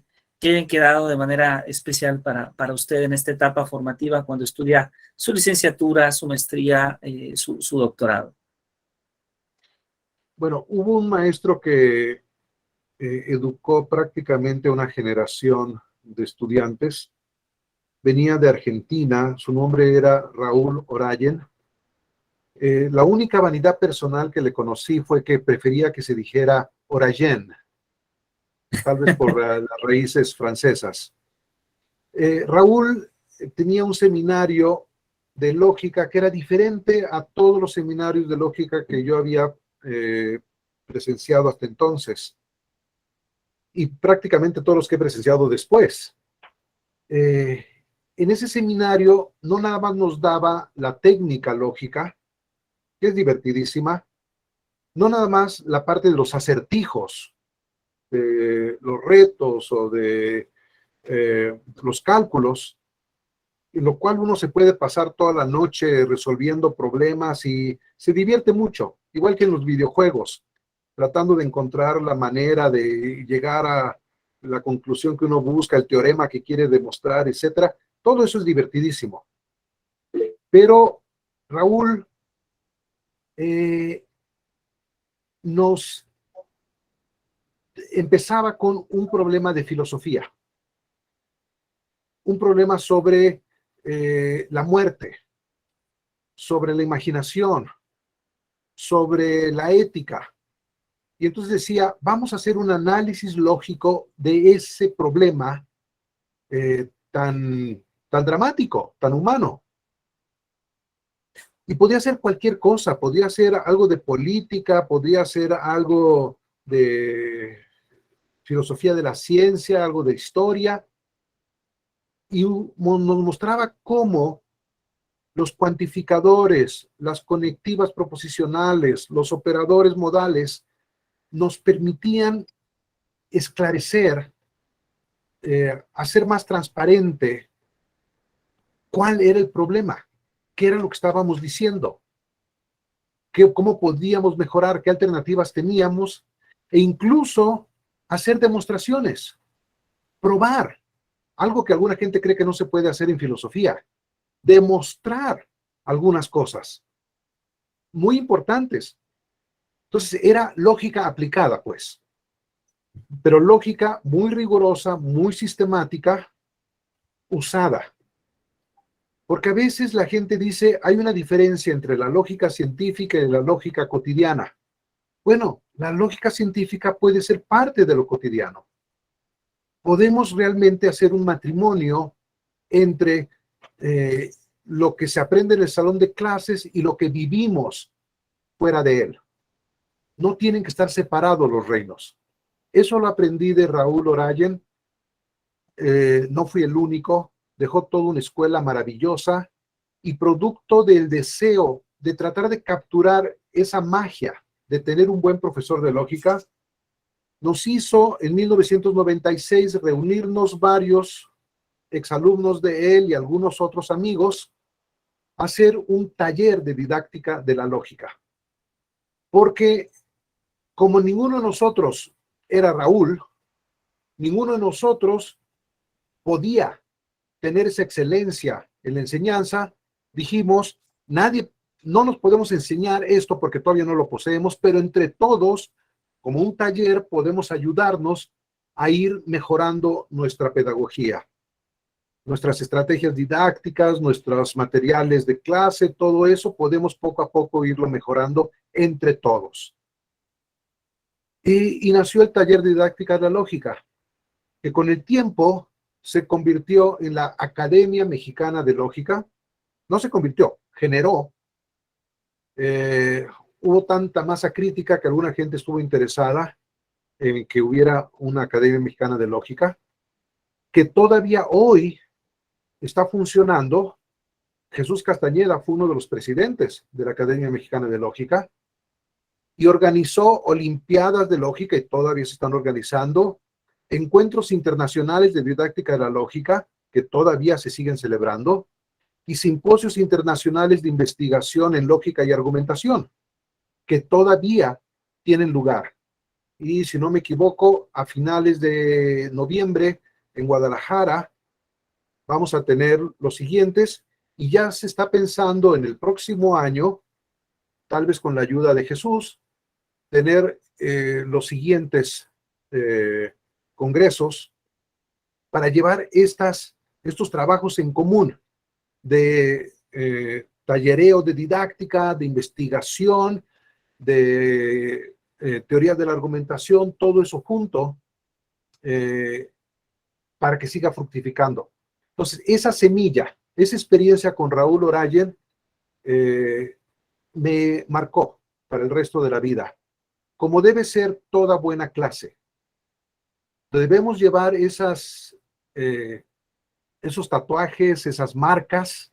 hayan quedado de manera especial para usted en esta etapa formativa cuando estudia su licenciatura, su maestría, su doctorado. Bueno, hubo un maestro que educó prácticamente una generación de estudiantes. Venía de Argentina, su nombre era Raúl Orayen. La única vanidad personal que le conocí fue que prefería que se dijera Orayen, tal vez por las raíces francesas. Raúl tenía un seminario de lógica que era diferente a todos los seminarios de lógica que yo había presenciado hasta entonces, y prácticamente todos los que he presenciado después. En ese seminario no nada más nos daba la técnica lógica, que es divertidísima, no nada más la parte de los acertijos, de los retos o de los cálculos, en lo cual uno se puede pasar toda la noche resolviendo problemas y se divierte mucho, igual que en los videojuegos, tratando de encontrar la manera de llegar a la conclusión que uno busca, el teorema que quiere demostrar, etcétera. Todo eso es divertidísimo. Pero Raúl nos empezaba con un problema de filosofía, un problema sobre la muerte, sobre la imaginación, sobre la ética. Y entonces decía, vamos a hacer un análisis lógico de ese problema tan dramático, tan humano. Y podía ser cualquier cosa, podía ser algo de política, podía ser algo de filosofía de la ciencia, algo de historia, y nos mostraba cómo los cuantificadores, las conectivas proposicionales, los operadores modales, nos permitían esclarecer, hacer más transparente cuál era el problema, qué era lo que estábamos diciendo, cómo podíamos mejorar, qué alternativas teníamos, e incluso hacer demostraciones, probar, algo que alguna gente cree que no se puede hacer en filosofía, demostrar algunas cosas muy importantes. Entonces era lógica aplicada, pues, pero lógica muy rigurosa, muy sistemática, usada. Porque a veces la gente dice, hay una diferencia entre la lógica científica y la lógica cotidiana. Bueno, la lógica científica puede ser parte de lo cotidiano. Podemos realmente hacer un matrimonio entre lo que se aprende en el salón de clases y lo que vivimos fuera de él. No tienen que estar separados los reinos. Eso lo aprendí de Raúl Orayen. No fui el único. Dejó toda una escuela maravillosa y producto del deseo de tratar de capturar esa magia de tener un buen profesor de lógica, nos hizo en 1996 reunirnos varios exalumnos de él y algunos otros amigos a hacer un taller de didáctica de la lógica. Porque como ninguno de nosotros era Raúl, ninguno de nosotros podía tener esa excelencia en la enseñanza, dijimos, no nos podemos enseñar esto porque todavía no lo poseemos, pero entre todos, como un taller, podemos ayudarnos a ir mejorando nuestra pedagogía, nuestras estrategias didácticas, nuestros materiales de clase, todo eso podemos poco a poco irlo mejorando entre todos. Y nació el taller de didáctica de la lógica, que con el tiempo se convirtió en la Academia Mexicana de Lógica. No se convirtió, generó. Hubo tanta masa crítica que alguna gente estuvo interesada en que hubiera una Academia Mexicana de Lógica, que todavía hoy está funcionando Jesús Castañeda fue uno de los presidentes de la Academia Mexicana de Lógica y organizó olimpiadas de lógica, y todavía se están organizando, encuentros internacionales de didáctica de la lógica, que todavía se siguen celebrando, y simposios internacionales de investigación en lógica y argumentación, que todavía tienen lugar. Y si no me equivoco, a finales de noviembre en Guadalajara vamos a tener los siguientes, y ya se está pensando en el próximo año, tal vez con la ayuda de Jesús, tener los siguientes congresos para llevar estos trabajos en común de tallereo de didáctica, de investigación, de teoría de la argumentación, todo eso junto, para que siga fructificando. Entonces, esa semilla, esa experiencia con Raúl Orayen me marcó para el resto de la vida, como debe ser toda buena clase. Debemos llevar esos tatuajes, esas marcas,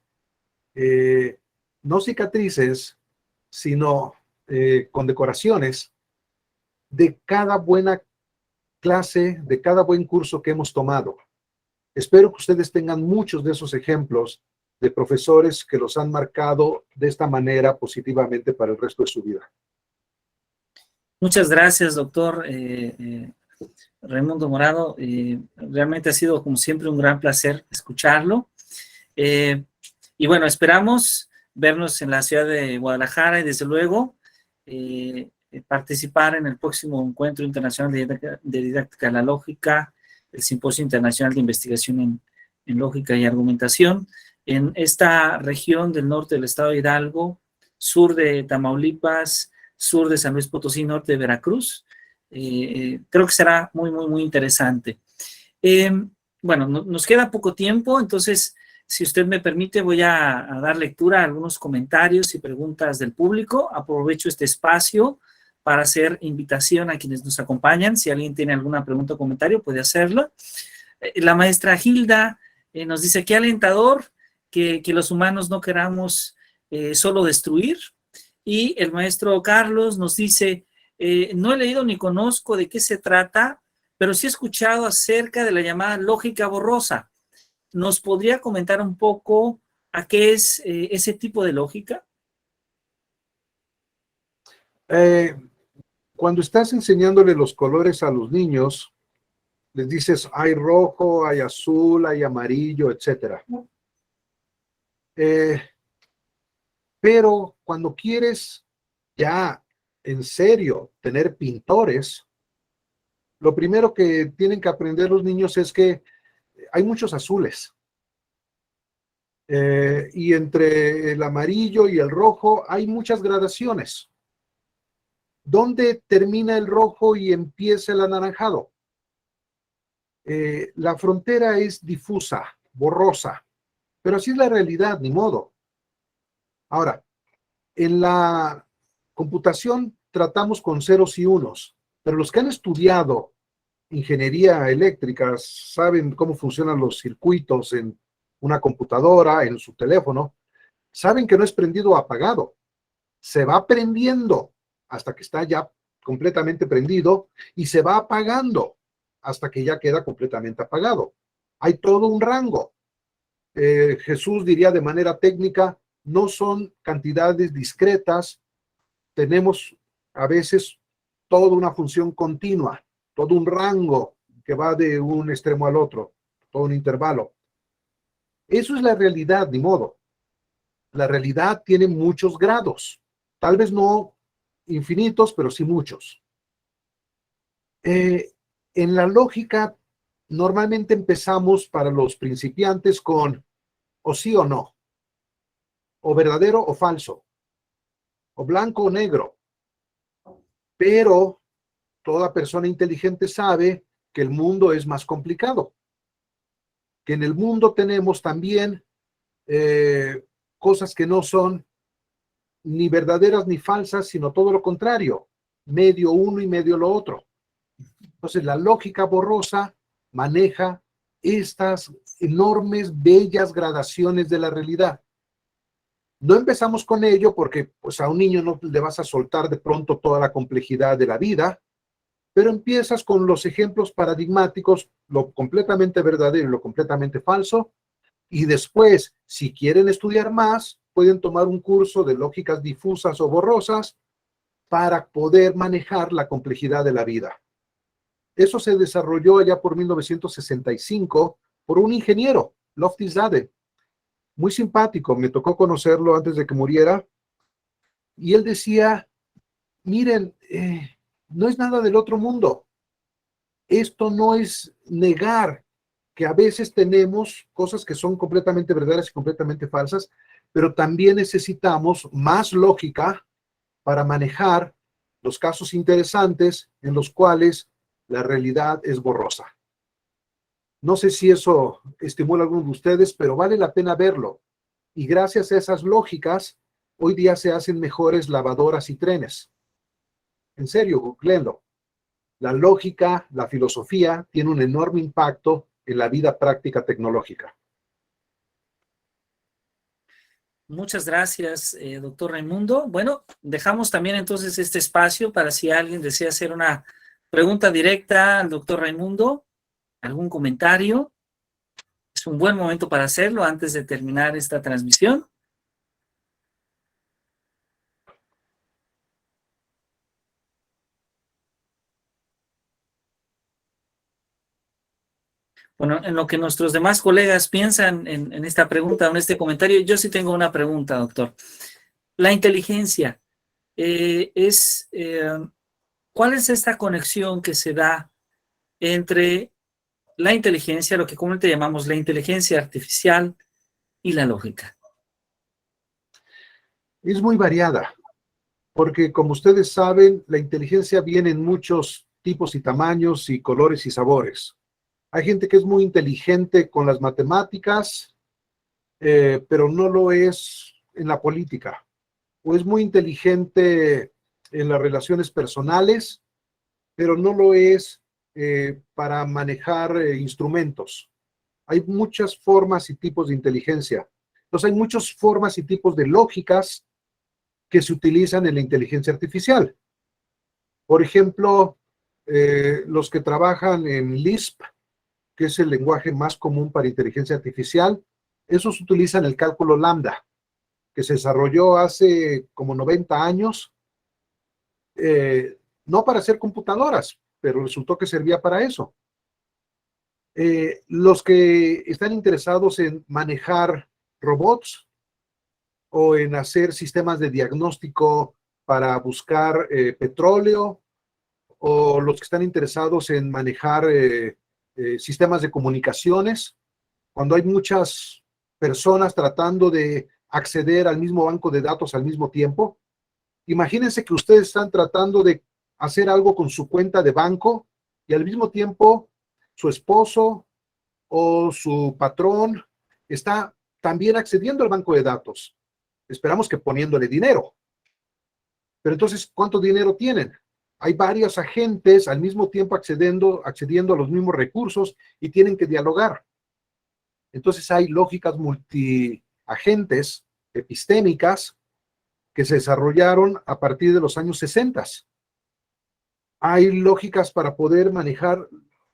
no cicatrices, sino condecoraciones de cada buena clase, de cada buen curso que hemos tomado. Espero que ustedes tengan muchos de esos ejemplos de profesores que los han marcado de esta manera positivamente para el resto de su vida. Muchas gracias, doctor Raimundo Morado. Realmente ha sido, como siempre, un gran placer escucharlo. Y bueno, esperamos vernos en la ciudad de Guadalajara y, desde luego, participar en el próximo Encuentro Internacional de Didáctica de la Lógica, el Simposio Internacional de Investigación en Lógica y Argumentación, en esta región del norte del estado de Hidalgo, sur de Tamaulipas, sur de San Luis Potosí, norte de Veracruz. Creo que será muy, muy, muy interesante. Bueno, nos queda poco tiempo, entonces, si usted me permite, voy a dar lectura a algunos comentarios y preguntas del público. Aprovecho este espacio para hacer invitación a quienes nos acompañan. Si alguien tiene alguna pregunta o comentario, puede hacerlo. La maestra Hilda nos dice: qué alentador que los humanos no queramos solo destruir. Y el maestro Carlos nos dice: no he leído ni conozco de qué se trata, pero sí he escuchado acerca de la llamada lógica borrosa. ¿Nos podría comentar un poco a qué es ese tipo de lógica? Cuando estás enseñándole los colores a los niños, les dices, hay rojo, hay azul, hay amarillo, etc. Pero cuando quieres ya en serio tener pintores, lo primero que tienen que aprender los niños es que hay muchos azules. Y entre el amarillo y el rojo hay muchas gradaciones. ¿Dónde termina el rojo y empieza el anaranjado? La frontera es difusa, borrosa, pero así es la realidad, ni modo. Ahora, en la computación tratamos con ceros y unos, pero los que han estudiado ingeniería eléctrica saben cómo funcionan los circuitos en una computadora, en su teléfono, saben que no es prendido o apagado, se va prendiendo hasta que está ya completamente prendido y se va apagando hasta que ya queda completamente apagado. Hay todo un rango. Jesús diría de manera técnica, no son cantidades discretas, tenemos a veces toda una función continua, todo un rango que va de un extremo al otro, todo un intervalo. Eso es la realidad, ni modo. La realidad tiene muchos grados, tal vez no infinitos, pero sí muchos. En la lógica, normalmente empezamos para los principiantes con o sí o no, o verdadero o falso, o blanco o negro. Pero toda persona inteligente sabe que el mundo es más complicado, que en el mundo tenemos también cosas que no son ni verdaderas ni falsas, sino todo lo contrario, medio uno y medio lo otro. Entonces la lógica borrosa maneja estas enormes, bellas gradaciones de la realidad. No empezamos con ello porque pues, a un niño no le vas a soltar de pronto toda la complejidad de la vida, pero empiezas con los ejemplos paradigmáticos, lo completamente verdadero y lo completamente falso, y después, si quieren estudiar más, pueden tomar un curso de lógicas difusas o borrosas para poder manejar la complejidad de la vida. Eso se desarrolló allá por 1965 por un ingeniero, Lofty Zadeh, muy simpático, me tocó conocerlo antes de que muriera, y él decía, miren, no es nada del otro mundo, esto no es negar que a veces tenemos cosas que son completamente verdaderas y completamente falsas, pero también necesitamos más lógica para manejar los casos interesantes en los cuales la realidad es borrosa. No sé si eso estimula a alguno de ustedes, pero vale la pena verlo. Y gracias a esas lógicas, hoy día se hacen mejores lavadoras y trenes. En serio, googleenlo. La lógica, la filosofía, tiene un enorme impacto en la vida práctica tecnológica. Muchas gracias, doctor Raimundo. Bueno, dejamos también entonces este espacio para si alguien desea hacer una pregunta directa al doctor Raimundo, algún comentario. Es un buen momento para hacerlo antes de terminar esta transmisión. Bueno, en lo que nuestros demás colegas piensan en esta pregunta o en este comentario, yo sí tengo una pregunta, doctor. La inteligencia ¿cuál es esta conexión que se da entre la inteligencia, lo que comúnmente llamamos la inteligencia artificial y la lógica? Es muy variada, porque como ustedes saben, la inteligencia viene en muchos tipos y tamaños y colores y sabores. Hay gente que es muy inteligente con las matemáticas, pero no lo es en la política. O es muy inteligente en las relaciones personales, pero no lo es para manejar instrumentos. Hay muchas formas y tipos de inteligencia. Entonces hay muchas formas y tipos de lógicas que se utilizan en la inteligencia artificial. Por ejemplo, los que trabajan en Lisp, que es el lenguaje más común para inteligencia artificial, esos utilizan el cálculo lambda, que se desarrolló hace como 90 años, no para hacer computadoras, pero resultó que servía para eso. Los que están interesados en manejar robots o en hacer sistemas de diagnóstico para buscar petróleo, o los que están interesados en manejar sistemas de comunicaciones, cuando hay muchas personas tratando de acceder al mismo banco de datos al mismo tiempo. Imagínense que ustedes están tratando de hacer algo con su cuenta de banco y al mismo tiempo su esposo o su patrón está también accediendo al banco de datos. Esperamos que poniéndole dinero. Pero entonces, ¿cuánto dinero tienen? Hay varios agentes al mismo tiempo accediendo a los mismos recursos y tienen que dialogar. Entonces hay lógicas multiagentes epistémicas que se desarrollaron a partir de los años 60. Hay lógicas para poder manejar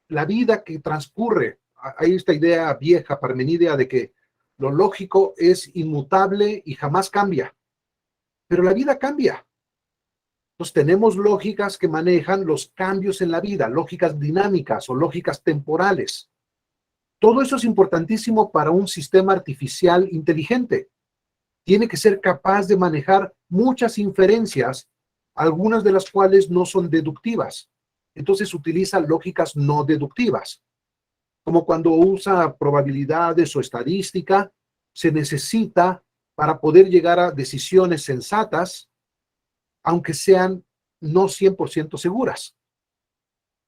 la vida que transcurre. Hay esta idea vieja, parmenidea, de que lo lógico es inmutable y jamás cambia. Pero la vida cambia. Entonces tenemos lógicas que manejan los cambios en la vida, lógicas dinámicas o lógicas temporales. Todo eso es importantísimo para un sistema artificial inteligente. Tiene que ser capaz de manejar muchas inferencias, algunas de las cuales no son deductivas. Entonces utiliza lógicas no deductivas. Como cuando usa probabilidades o estadística, se necesita para poder llegar a decisiones sensatas, aunque sean no 100% seguras.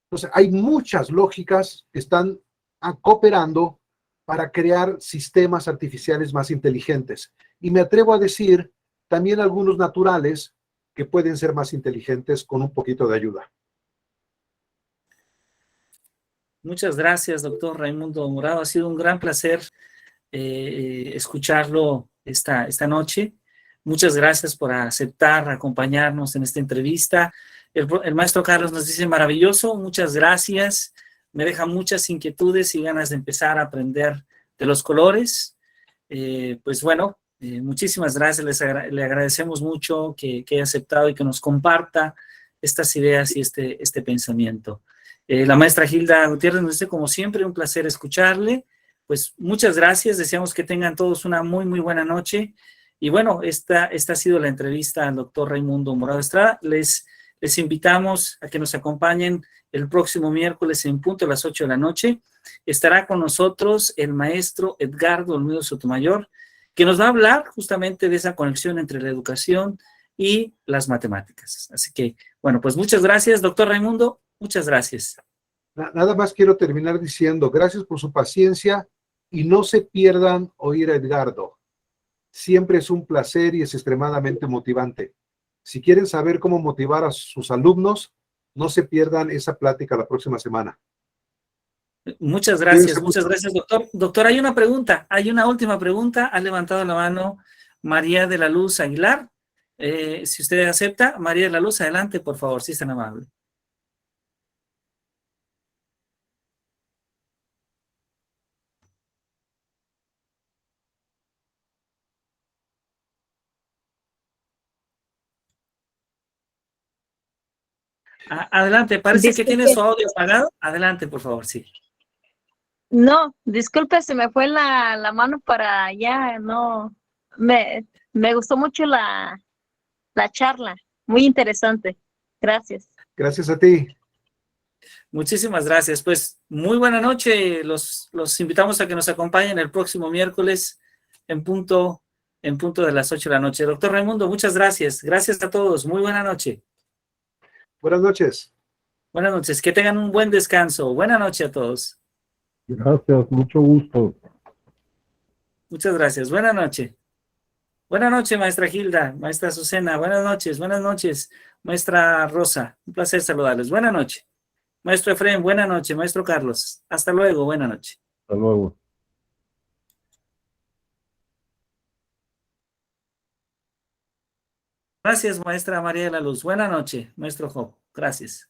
Entonces, hay muchas lógicas que están cooperando para crear sistemas artificiales más inteligentes. Y me atrevo a decir también algunos naturales que pueden ser más inteligentes con un poquito de ayuda. Muchas gracias, doctor Raimundo Morado. Ha sido un gran placer escucharlo esta noche. Muchas gracias por aceptar, acompañarnos en esta entrevista. El maestro Carlos nos dice maravilloso, muchas gracias. Me deja muchas inquietudes y ganas de empezar a aprender de los colores. Pues bueno, muchísimas gracias. Le agradecemos mucho que haya aceptado y que nos comparta estas ideas y este pensamiento. La maestra Hilda Gutiérrez nos dice, como siempre, un placer escucharle. Pues muchas gracias. Deseamos que tengan todos una muy, muy buena noche. Y bueno, esta ha sido la entrevista al doctor Raimundo Morado Estrada. Les invitamos a que nos acompañen el próximo miércoles en punto a las 8 de la noche. Estará con nosotros el maestro Edgardo Olmedo Sotomayor, que nos va a hablar justamente de esa conexión entre la educación y las matemáticas. Así que, bueno, pues muchas gracias, doctor Raimundo, muchas gracias. Nada más quiero terminar diciendo gracias por su paciencia y no se pierdan oír a Edgardo. Siempre es un placer y es extremadamente motivante. Si quieren saber cómo motivar a sus alumnos, no se pierdan esa plática la próxima semana. Muchas gracias, doctor. Doctor, hay una pregunta, hay una última pregunta. Ha levantado la mano María de la Luz Aguilar. Si usted acepta, María de la Luz, adelante, por favor, si es tan amable. Adelante, parece que tiene Disculpe. su audio apagado. Adelante, por favor, sí. No, disculpe, se me fue la mano para allá, no. Me gustó mucho la charla, muy interesante. Gracias. Gracias a ti. Muchísimas gracias. Pues muy buena noche. Los invitamos a que nos acompañen el próximo miércoles en punto de las 8 de la noche. Doctor Raimundo, muchas gracias. Gracias a todos. Muy buena noche. Buenas noches. Buenas noches. Que tengan un buen descanso. Buena noche a todos. Gracias, mucho gusto. Muchas gracias. Buena noche. Buenas noches, maestra Hilda, maestra Azucena. Buenas noches, maestra Rosa. Un placer saludarles. Buenas noches. Maestro Efraín, buenas noches. Maestro Carlos, hasta luego. Buenas noches. Hasta luego. Gracias, maestra María de la Luz. Buenas noches, maestro Job. Gracias.